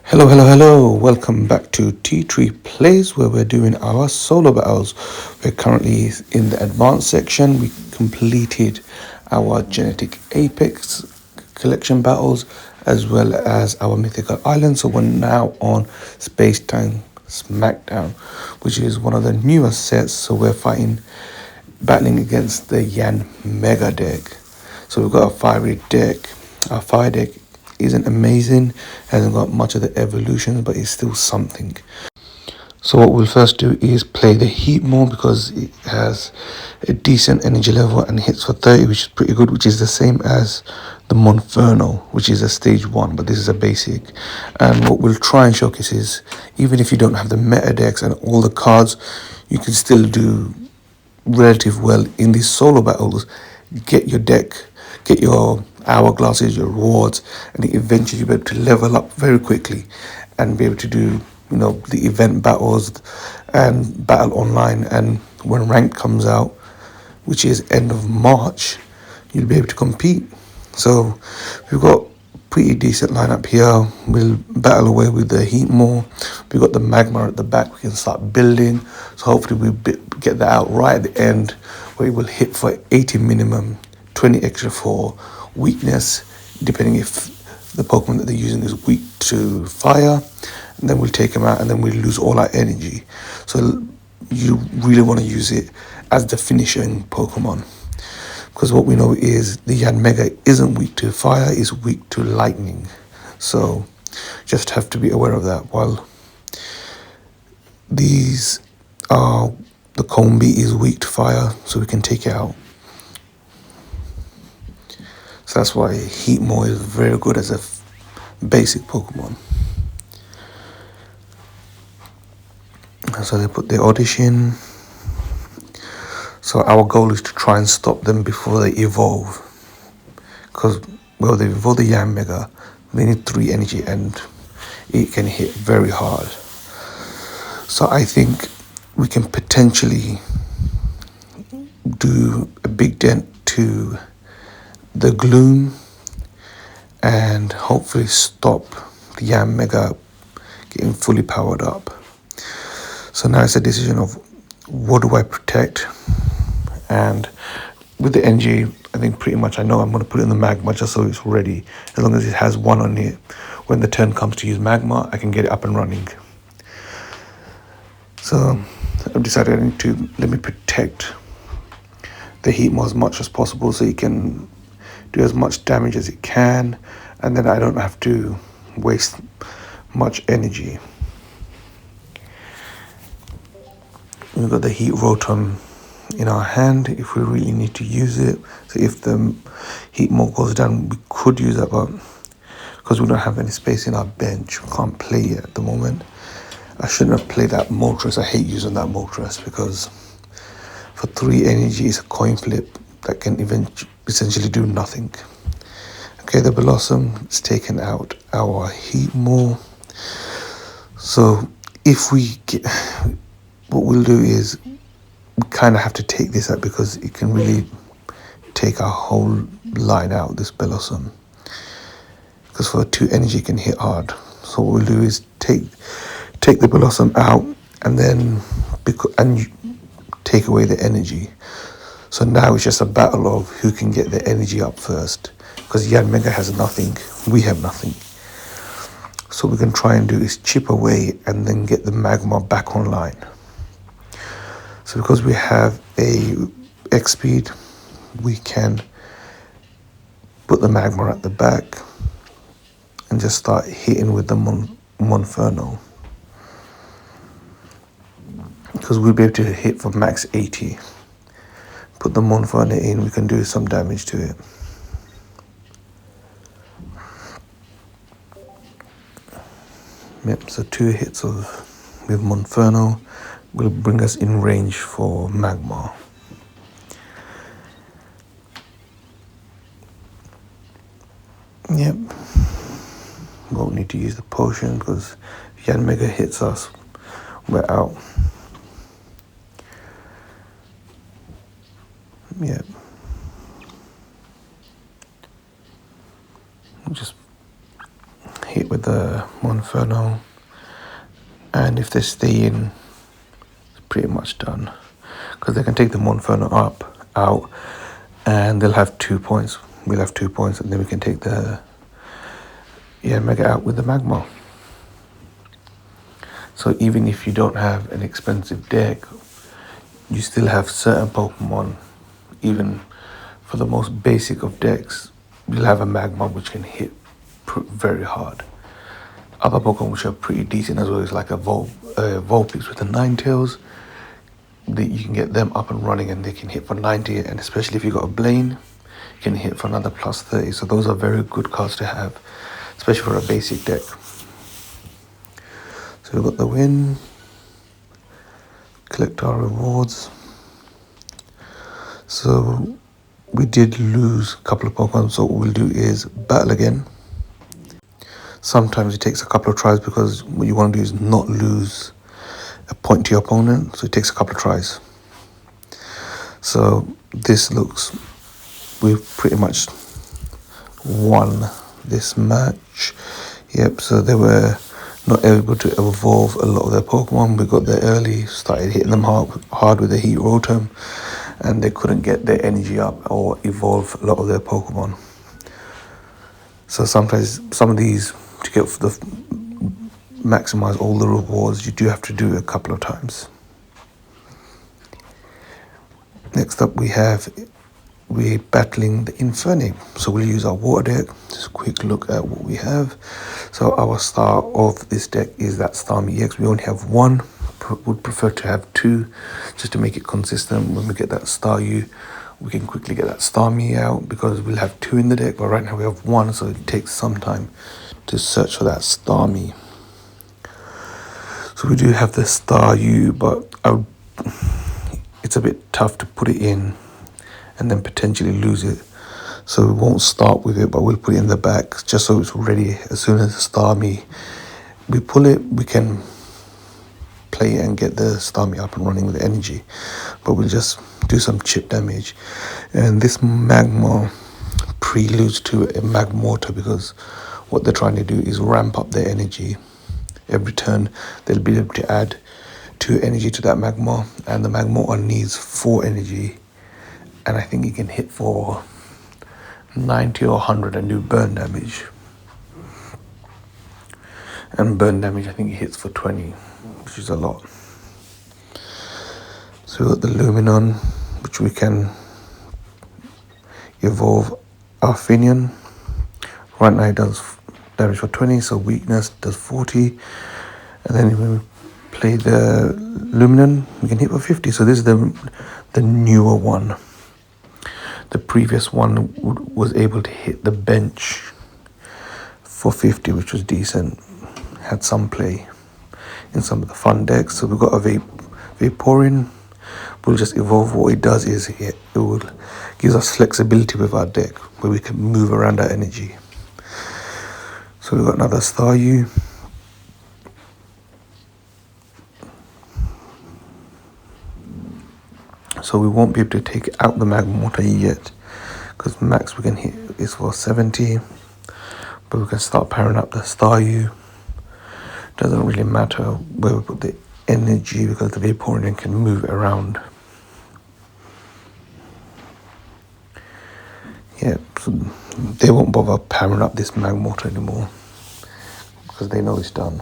Hello, hello, hello. Welcome back to T3 Plays, where we're doing our solo battles. We're currently in the advanced section. We completed our Genetic Apex collection battles as well as our Mythical Island. So we're now on Space-Time Smackdown, which is one of the newest sets. So we're battling against the Yanmega deck. So we've got a fiery deck. Our fire deck isn't amazing, hasn't got much of the evolution, but it's still something. So what we'll first do is play the Heat more because it has a decent energy level and hits for 30, which is pretty good, which is the same as the Monferno, which is a stage 1, but this is a basic. And what we'll try and showcase is, even if you don't have the meta decks and all the cards, you can still do relative well in these solo battles. Get your deck, get your hourglasses, your rewards, and eventually you'll be able to level up very quickly and be able to do, the event battles and battle online. And when rank comes out, which is end of March, you'll be able to compete. So we've got pretty decent lineup here. We'll battle away with the Heat more. We've got the Magma at the back. We can start building. So hopefully we get that out right at the end, where it will hit for 80 minimum, 20 extra for weakness, depending if the Pokemon that they're using is weak to fire. And then we'll take them out and then we'll lose all our energy. So you really want to use it as the finishing Pokemon. Because what we know is the Yanmega isn't weak to fire, it's weak to lightning. So just have to be aware of that. While these are, the Combi is weak to fire, so we can take it out. So that's why Heatmore is very good as a basic Pokemon. So they put the audition. So our goal is to try and stop them before they evolve. Because, well, they evolve the Yanmega, they need 3 energy and it can hit very hard. So I think we can potentially do a big dent to the Gloom and hopefully stop the Yanmega getting fully powered up. So now it's a decision of what do I protect, and with the energy, I think pretty much I know I'm going to put it in the Magma just so it's ready. As long as it has 1 on it, when the turn comes to use Magma, I can get it up and running. So I've decided I need to let me protect the Heatmore as much as possible so it can do as much damage as it can, and then I don't have to waste much energy. We've got the Heat Rotom in our hand if we really need to use it. So if the Heatmore goes down, we could use that, but because we don't have any space in our bench, we can't play it at the moment. I shouldn't have played that Moltres. I hate using that Moltres because for 3 energy it's a coin flip that can essentially do nothing. Okay, the Blossom is taken out our Heatmore. So if we get, what we'll do is we kind of have to take this out because it can really take our whole line out, this Blossom. Because for 2 energy it can hit hard. So what we'll do is take the Blossom out and then take away the energy. So now it's just a battle of who can get the energy up first. Because Yanmega has nothing, we have nothing. So we can try and do is chip away and then get the Magma back online. So because we have a X speed, we can put the Magma at the back and just start hitting with the Monferno. Because we'll be able to hit for max 80. Put the Monferno in, we can do some damage to it. Yep, so 2 hits with Monferno will bring us in range for Magma. Yep. Won't need to use the potion because if Yanmega hits us, we're out. Yep. Just hit with the Monferno, and if they stay in, it's pretty much done, because they can take the Monferno out, and they'll have 2 points. We'll have 2 points, and then we can take the Yanmega out with the Magma. So even if you don't have an expensive deck, you still have certain Pokemon, even for the most basic of decks, you'll have a Magma which can hit very hard. Other Pokemon which are pretty decent as well is like a Vulpix with the Ninetales. You can get them up and running and they can hit for 90, and especially if you've got a Blaine, you can hit for another plus 30. So those are very good cards to have, especially for a basic deck. So we've got the win, collect our rewards. So we did lose a couple of Pokemon, so what we'll do is battle again. Sometimes it takes a couple of tries because what you want to do is not lose a point to your opponent, so it takes a couple of tries. So this looks, we've pretty much won this match. Yep, so they were not able to evolve a lot of their Pokemon. We got there early, started hitting them hard with the Heat Rotom, and they couldn't get their energy up or evolve a lot of their Pokemon. So sometimes some of these, to get the maximize all the rewards, you do have to do it a couple of times. Next up we're battling the Infernape. So we'll use our water deck. Just a quick look at what we have. So our star of this deck is that Starmie EX. We only have one. Would prefer to have two, just to make it consistent. When we get that Staryu, we can quickly get that Starmie out, because we'll have two in the deck, but right now we have one, so it takes some time to search for that Starmie. So we do have the Staryu, but it's a bit tough to put it in and then potentially lose it. So we won't start with it, but we'll put it in the back just so it's ready. As soon as the Starmie, we pull it, we can play and get the Starmie up and running with the energy, but we'll just do some chip damage. And this Magma preludes to a Magmortar, because what they're trying to do is ramp up their energy. Every turn they'll be able to add 2 energy to that Magma, and the Magmortar needs 4 energy, and I think it can hit for 90 or 100 and do burn damage. And burn damage, I think it hits for 20, which is a lot. So we've got the Luminon, which we can evolve Arfinian. Right now it does damage for 20, so weakness does 40. And then when we play the Luminon, we can hit for 50. So this is the newer one. The previous one was able to hit the bench for 50, which was decent. Had some play in some of the fun decks. So we've got a Vaporeon. We'll just evolve. What it does is it will gives us flexibility with our deck, where we can move around our energy. So we've got another Staryu. So we won't be able to take out the Magmortar yet, because max we can hit is for 70. But we can start powering up the Staryu. Doesn't really matter where we put the energy, because the Vaporeon can move it around. Yeah, so they won't bother powering up this Magmortar anymore, because they know it's done.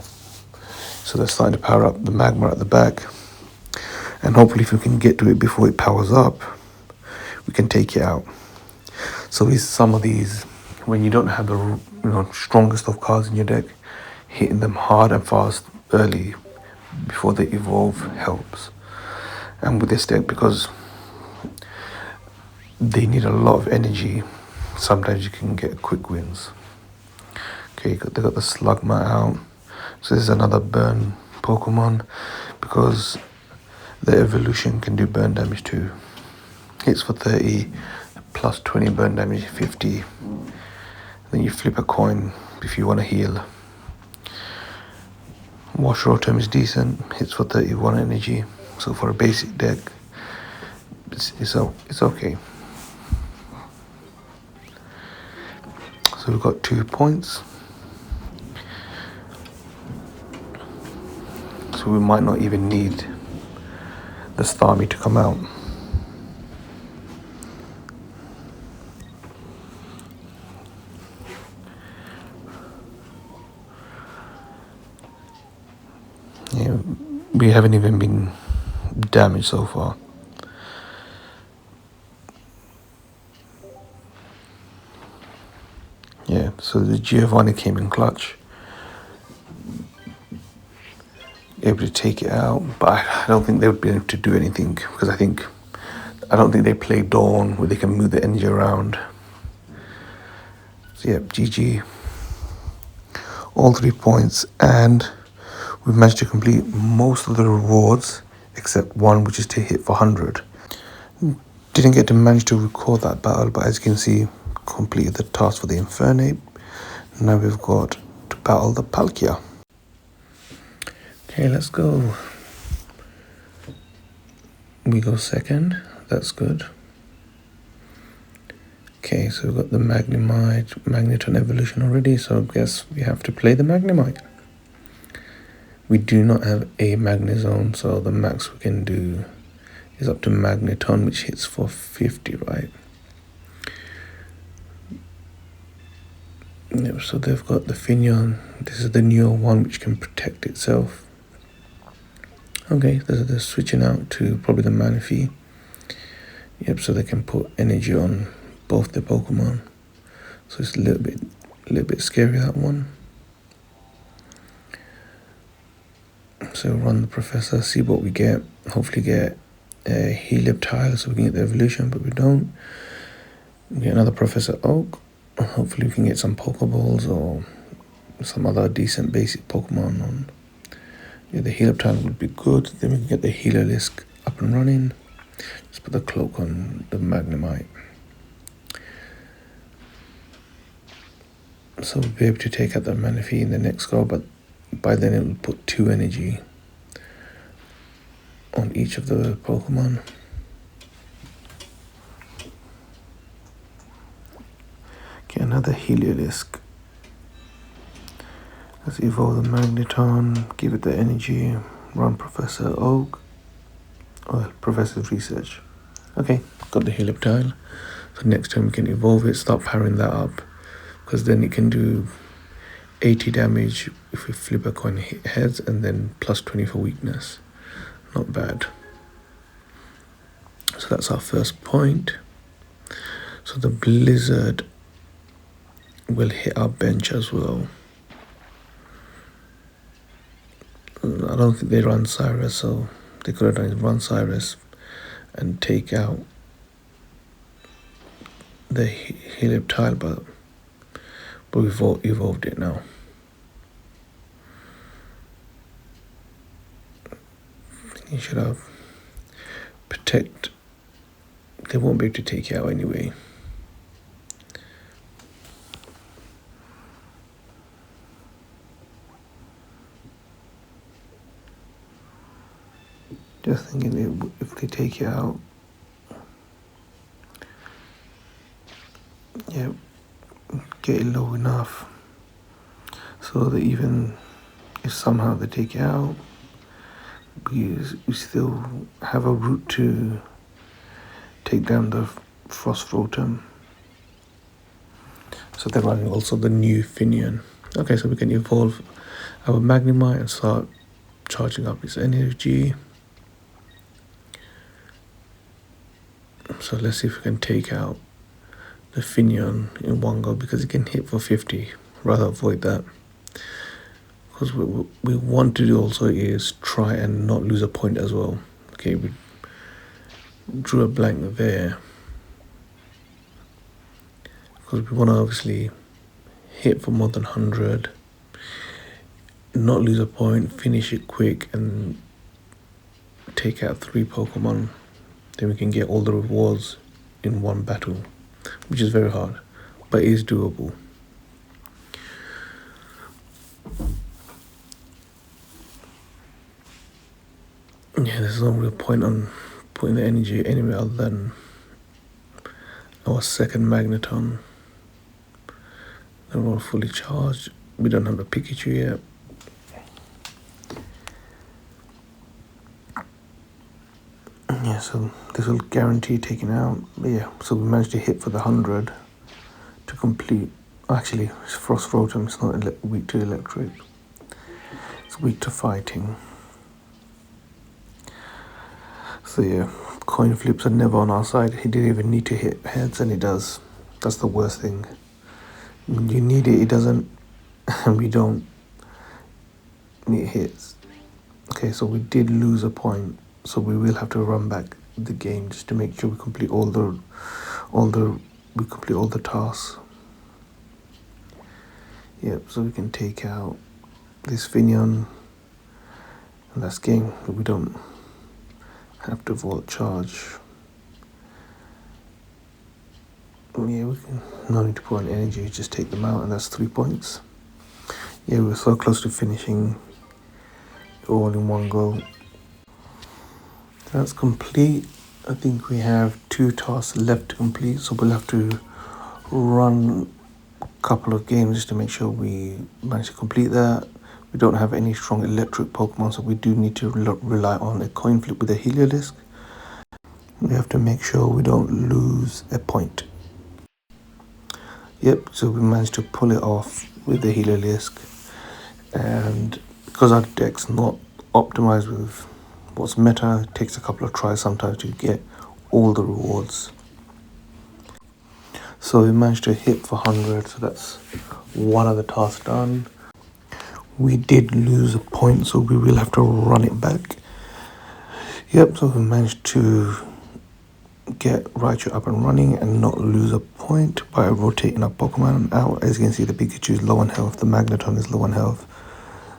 So they're starting to power up the Magma at the back, and hopefully if we can get to it before it powers up, we can take it out. So with some of these, when you don't have the strongest of cards in your deck, hitting them hard and fast early before they evolve helps. And with this deck, because they need a lot of energy, sometimes you can get quick wins. Okay, they got the Slugma out. So this is another burn Pokemon, because the evolution can do burn damage too. Hits for 30, plus 20 burn damage, 50. Then you flip a coin if you want to heal. Wash Rotom is decent, hits for 31 energy. So for a basic deck, it's okay. So we've got 2 points. So we might not even need the Starmie to come out. Yeah, we haven't even been damaged so far. Yeah, so the Giovanni came in clutch. Able to take it out, but I don't think they would be able to do anything because I don't think they play Dawn where they can move the energy around. So yeah, GG. All 3 points, and we've managed to complete most of the rewards except one, which is to hit for 100. Didn't get to manage to record that battle, but as you can see, completed the task for the Infernape. Now we've got to battle the Palkia. Okay, let's go. We go second, that's good. Okay, so we've got the Magneton evolution already, so I guess we have to play the Magnemite. We do not have a Magnezone, so the max we can do is up to Magneton, which hits for 50, right? Yep, so they've got the Finneon. This is the newer one, which can protect itself. Okay, they're switching out to probably the Manaphy. Yep, so they can put energy on both the Pokemon. So it's a little bit scary, that one. So run the Professor, see what we get. Hopefully get a Helioptile so we can get the evolution, but we don't. We get another Professor Oak. Hopefully we can get some Pokeballs or some other decent basic Pokemon on. Yeah, the Helioptile would be good. Then we can get the Heliolisk up and running. Just put the cloak on the Magnemite. So we'll be able to take out the Manaphy in the next go, but by then it will put 2 energy on each of the Pokemon. Okay, another Heliolisk. Let's evolve the Magneton, give it the energy, run Professor Oak, or Professor's Research. Okay, got the Helioptile. So next time we can evolve it, start powering that up, because then it can do 80 damage if we flip a coin heads, and then plus 20 for weakness. Not bad. So that's our first point. So the Blizzard will hit our bench as well. I don't think they run Cyrus, so they could have done is run Cyrus and take out the Helioptile, but we've evolved it now. You should have protect. They won't be able to take it out anyway. Just thinking if they take it out, yeah, get it low enough so that even if somehow they take it out, we still have a route to take down the Frost Rotom. So they're running also the new Finneon. Okay, so we can evolve our Magnemite and start charging up its energy. So let's see if we can take out the Finneon in one go, because it can hit for 50. Rather avoid that. Because what we want to do also is try and not lose a point as well. Okay, we drew a blank there. Because we want to obviously hit for more than 100. Not lose a point, finish it quick, and take out 3 Pokemon. Then we can get all the rewards in one battle, which is very hard, but it is doable. Yeah, there's no real point on putting the energy anywhere other than our second Magneton. They're all fully charged. We don't have a Pikachu yet. Yeah, so this will guarantee taking out. But yeah, so we managed to hit for the 100 to complete. Actually, it's Frost Rotom, it's not weak to electric. It's weak to fighting. So yeah, coin flips are never on our side. He didn't even need to hit heads, and he does. That's the worst thing. You need it, he doesn't, and we don't need hits. Okay, so we did lose a point, so we will have to run back the game just to make sure we complete all the tasks. Yep, so we can take out this Finion, and that's game. We don't have to vault charge. Yeah, we can. No need to put on energy. Just take them out, and that's 3 points. Yeah, we were so close to finishing all in one go. That's complete. I think we have 2 tasks left to complete, so we'll have to run a couple of games just to make sure we manage to complete that. We don't have any strong electric Pokemon, so we do need to rely on a coin flip with a Heliolisk. We have to make sure we don't lose a point. Yep, so we managed to pull it off with the Heliolisk, and because our deck's not optimized with what's meta, it takes a couple of tries sometimes to get all the rewards. So we managed to hit for 100, so that's one of the tasks done. We did lose a point, so we will have to run it back. Yep, so we managed to get Raichu up and running and not lose a point by rotating our Pokemon out. As you can see, the Pikachu is low on health, the Magneton is low on health.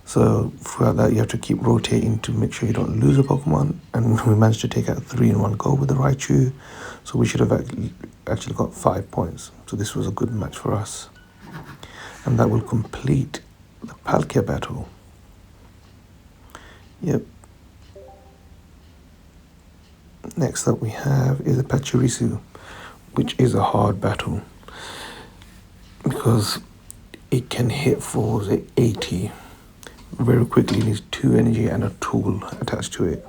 So throughout that, you have to keep rotating to make sure you don't lose a Pokemon. And we managed to take out 3 in one go with the Raichu. So we should have actually got 5 points. So this was a good match for us. And that will complete the Palkia battle. Yep. Next up we have is a Pachirisu, which is a hard battle because it can hit for 80 very quickly. It needs 2 energy and a tool attached to it.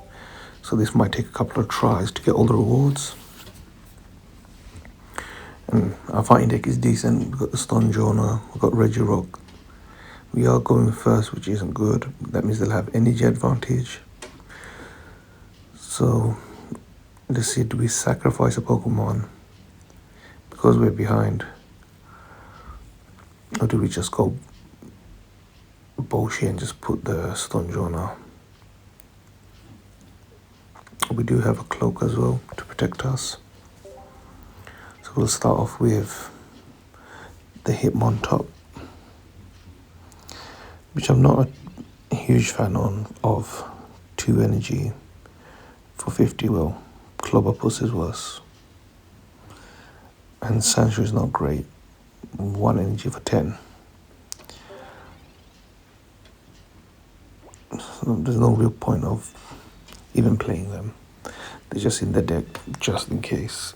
So this might take a couple of tries to get all the rewards. And our fighting deck is decent. We've got the Stonjourner, we've got Regirock. We are going first, which isn't good. That means they'll have energy advantage. So let's see, do we sacrifice a Pokemon because we're behind? Or do we just go bullshit and just put the Stonjourner? We do have a cloak as well to protect us. So we'll start off with the Hitmontop, which I'm not a huge fan of 2 energy for 50. Well, Clobbopus is worse. And Sandshrew is not great. 1 energy for 10. So there's no real point of even playing them. They're just in the deck just in case.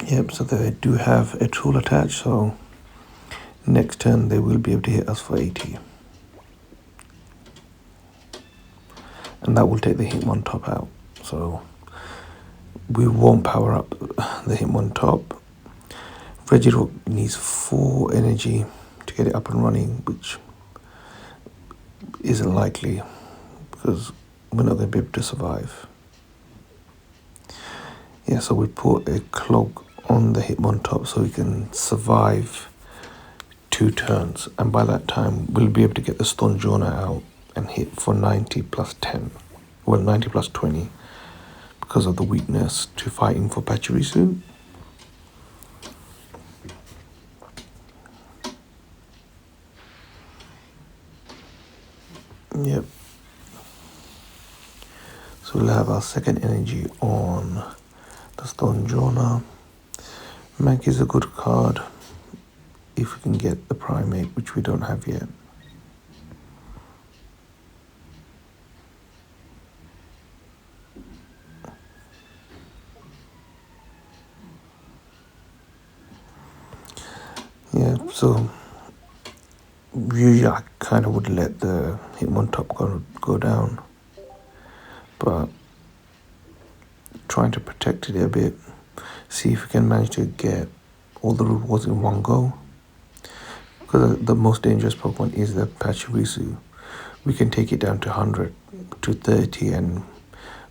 Yep, so they do have a tool attached, so next turn they will be able to hit us for 80. And that will take the Hitmontop out. So we won't power up the Hitmontop. Regirock needs 4 energy to get it up and running, which isn't likely because we're not going to be able to survive. Yeah, so we put a cloak on the Hitmontop so we can survive 2 turns, and by that time we'll be able to get the Stonjourner out and hit for 90 plus 10. Well, 90 plus 20 because of the weakness to fighting for Pachirisu. Yep. So we'll have our second energy on the Stonjourner. Mank is a good card if we can get the Primate, which we don't have yet. Yeah, so Usually I kind of would let the Hitmontop go down, but trying to protect it a bit, see if we can manage to get all the rewards in one go. Because the most dangerous Pokemon is the Pachirisu. We can take it down to 100 to 30 and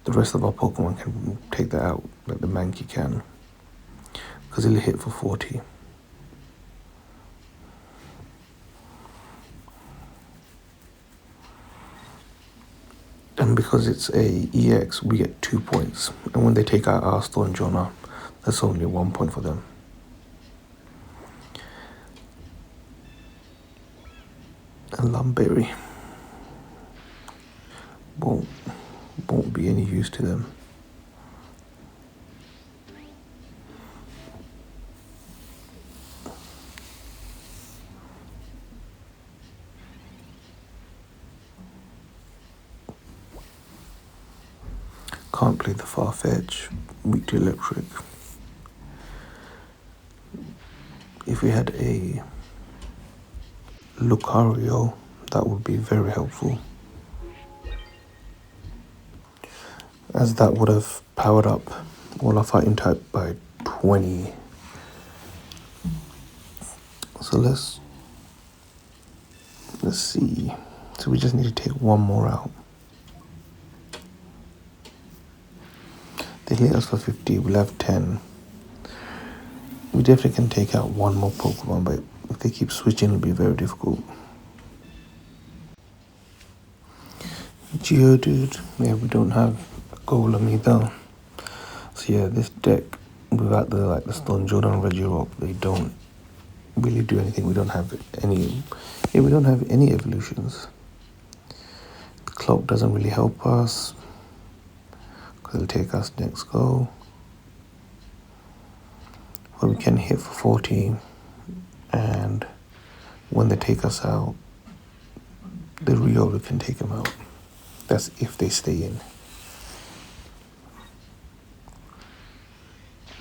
the rest of our Pokemon can take that out, like the Mankey can, because it'll hit for 40. And because it's a EX, we get 2 points. And when they take out our Stonjourner, that's only 1 point for them. And Lumberry won't be any use to them. Can't play the Farfetch, weak to electric. If we had a Lucario, that would be very helpful, as that would have powered up all our fighting type by 20. So let's see. So we just need to take one more out. They hit us for 50, we'll have 10. We definitely can take out one more Pokemon, but if they keep switching, it'll be very difficult. Geodude, yeah, we don't have a Golem either. So yeah, this deck, without the Stonjourner and Regirock, they don't really do anything. We don't have any evolutions. The Cloak doesn't really help us, because it'll take us next go. But we can hit for 40, and when they take us out, the Riolu can take them out. That's if they stay in.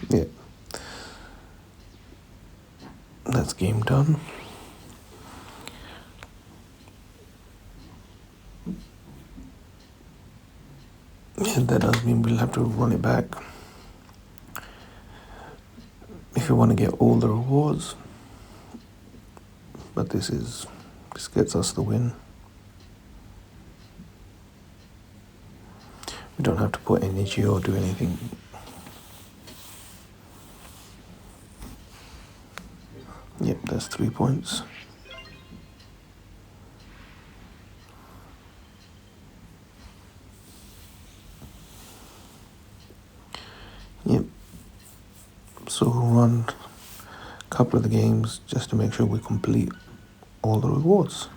Yeah. That's game done. And that does mean we'll have to run it back if you want to get all the rewards. But this gets us the win. We don't have to put energy or do anything. Yep, that's 3 points. Yep. So we'll run a couple of the games just to make sure we complete all the rewards.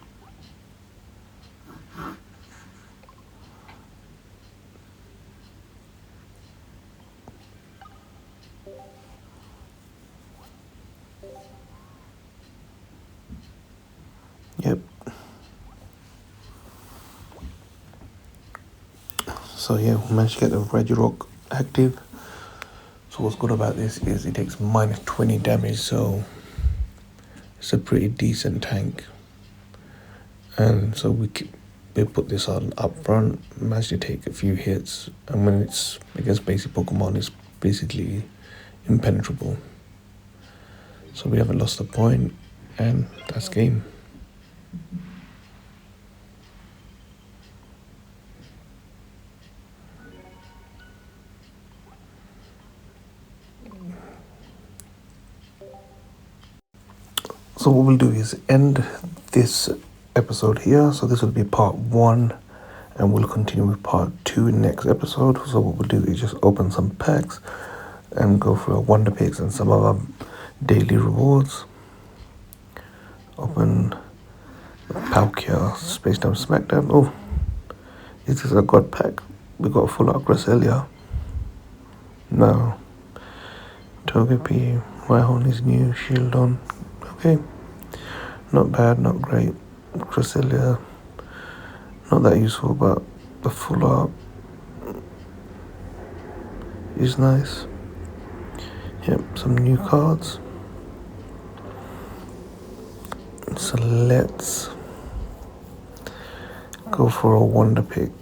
Yep. So yeah, we managed to get the Regirock active. So what's good about this is it takes minus 20 damage, so it's a pretty decent tank. And so we put this on up front, managed to take a few hits, and when it's against basic Pokemon, it's basically impenetrable. So we haven't lost a point, and that's game. So what we'll do is end this episode here. So this will be part 1, and we'll continue with part 2 in the next episode. So what we'll do is just open some packs and go through our Wonder Picks and some of our daily rewards. Open Palkia Space-Time Smackdown. Oh, is this a god pack? We got a full art Cresselia. No. Togepi, Rhyhorn is new, shield on. Okay. Not bad, not great. Cresselia, not that useful, but the full art is nice. Yep, some new cards. So let's go for a wonder pick.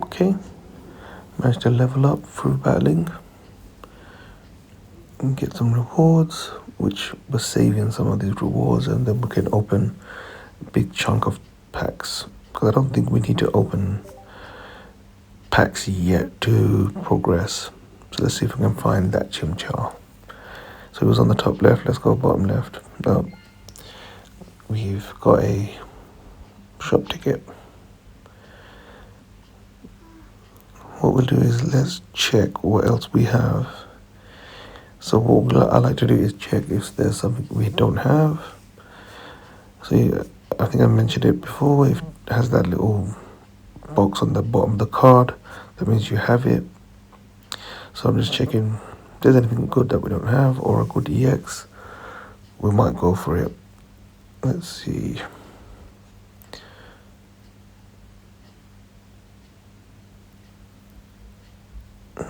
Okay, managed to level up through battling and get some rewards, which we're saving some of these rewards, and then we can open a big chunk of packs, because I don't think we need to open packs yet to progress. So let's see if we can find that Chimchar. So it was on the top left, let's go bottom left. No, we've got a shop ticket. What we'll do is let's check what else we have. So what I like to do is check if there's something we don't have. So yeah, I think I mentioned it before, if it has that little box on the bottom of the card, that means you have it. So I'm just checking if there's anything good that we don't have, or a good EX. We might go for it. Let's see.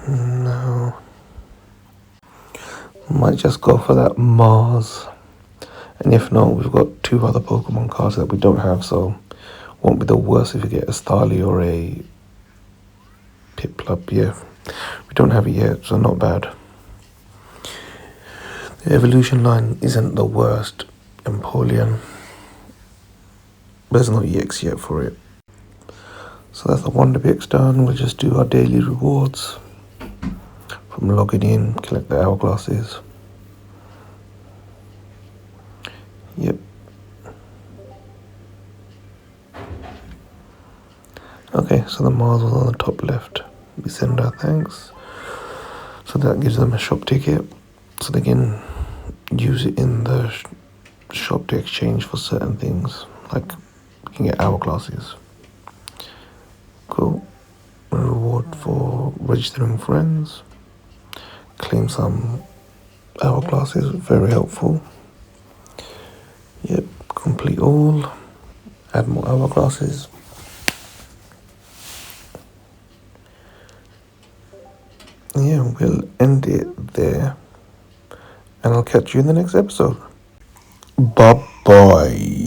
No. Might just go for that Mars. And if not, we've got 2 other Pokemon cards that we don't have, so won't be the worst if you get a Starly or a Piplup. Yeah, we don't have it yet, so not bad. The evolution line isn't the worst. Empoleon. There's no EX yet for it. So that's the Wonder Picks done. We'll just do our daily rewards from logging in, collect the hourglasses. Yep. Okay, so the Mars was on the top left. We send our thanks. So that gives them a shop ticket, so they can use it in the shop to exchange for certain things, like we can get hourglasses. Cool. A reward for registering friends. Claim some hourglasses, very helpful. Yep, complete all. Add more hourglasses. Yeah, we'll end it there. And I'll catch you in the next episode. Bye-bye.